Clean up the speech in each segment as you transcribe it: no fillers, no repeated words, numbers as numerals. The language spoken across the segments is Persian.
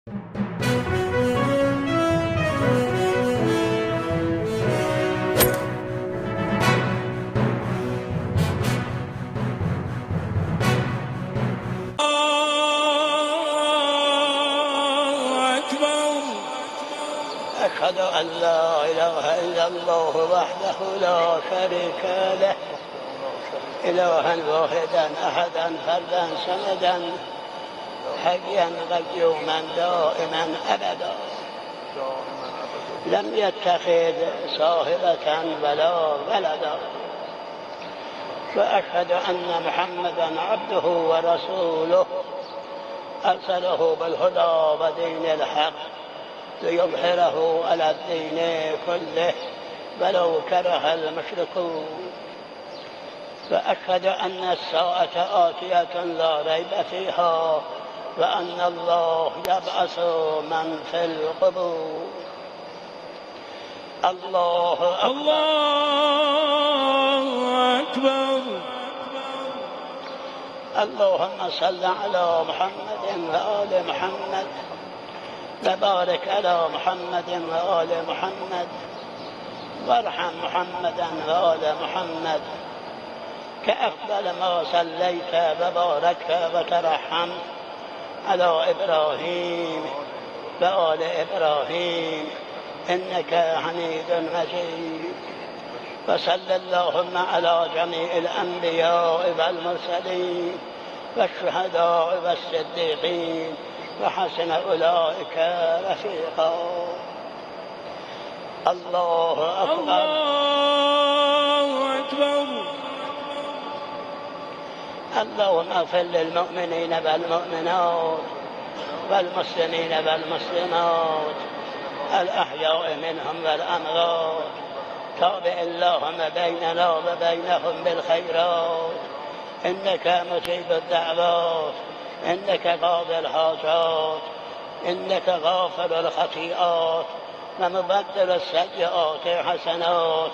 أشهد أن لا إله إلا الله وحده لا شريك له إلها واحدا أحدا فردا صمدا حيا قيوما دائما أبدا لم يتخذ صاحبة ولا ولدا وأشهد أن محمدا عبده ورسوله أرسله بالهدى ودين الحق ليظهره على الدين كله ولو كره المشركون وأشهد أن الساعة آتية لا ريب فيها وأن الله يبعث من في القبور. الله أكبر. الله أكبر. اللهم صل على محمد وآل محمد وبارك على محمد وآل محمد وارحم محمدا وآل محمد كأفضل ما صليت وباركت وترحمت على إبراهيم وآل إبراهيم إنك حميد مجيد. وصل اللهم على جميع الأنبياء والمرسلين والشهداء والصديقين وحسن أولئك رفيقا. الله أكبر. الله أكبر. اللهم اغفر للمؤمنين والمؤمنات والمسلمين والمسلمات الأحياء منهم والأموات. تابع اللهم بيننا وبينهم بالخيرات إنك مجيب الدعوات إنك قاضي الحاجات إنك غافر الخطيئات ومبدل السيئات حسنات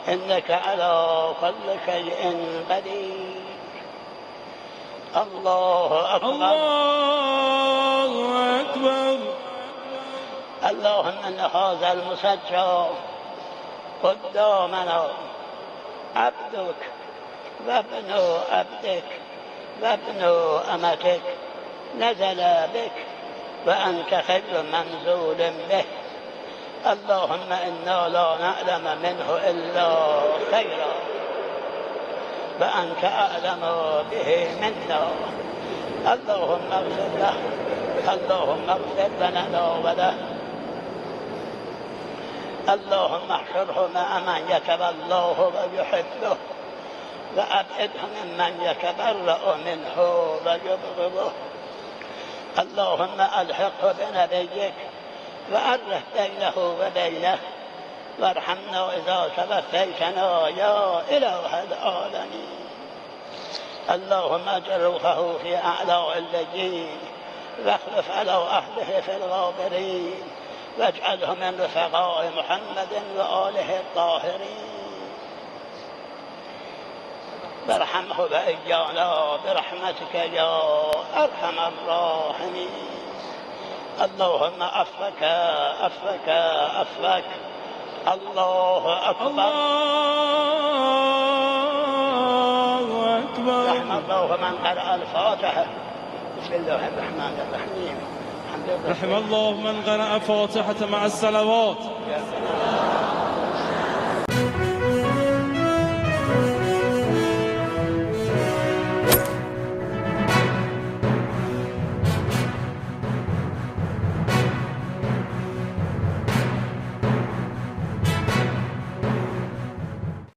إنك على كل شيء قدير. الله أكبر. الله أكبر. اللهم إن هذا المسجى قدامنا عبدك وابن عبدك وابن أمتك نزل بك وأنت خير منزول به. اللهم إنا لا نعلم منه إلا خيرا وأنت أعلم به منا. اللهم اغفر له. اللهم اغفر لنا وله. اللهم احشره مع من يتولاه ويحبه وأبعده ممن يتبرأ منه ويبغضه. اللهم ألحقه بنبيك وألف بينه وبينه وارحمنا إذا توفيتنا يا إله العالمين. اللهم اجعل روحه في أعلى اللجين واخلف على أهله في الغابرين واجعله من رفقاء محمد وآله الطاهرين. وارحمه وإيانا برحمتك يا أرحم الراحمين. اللهم عفوك عفوك عفوك. الله أكبر. الله أكبر. رحم الله من قرأ الفاتحة. بسم الله الرحمن الرحيم. رحم الله من قرأ فاتحة مع الصلوات.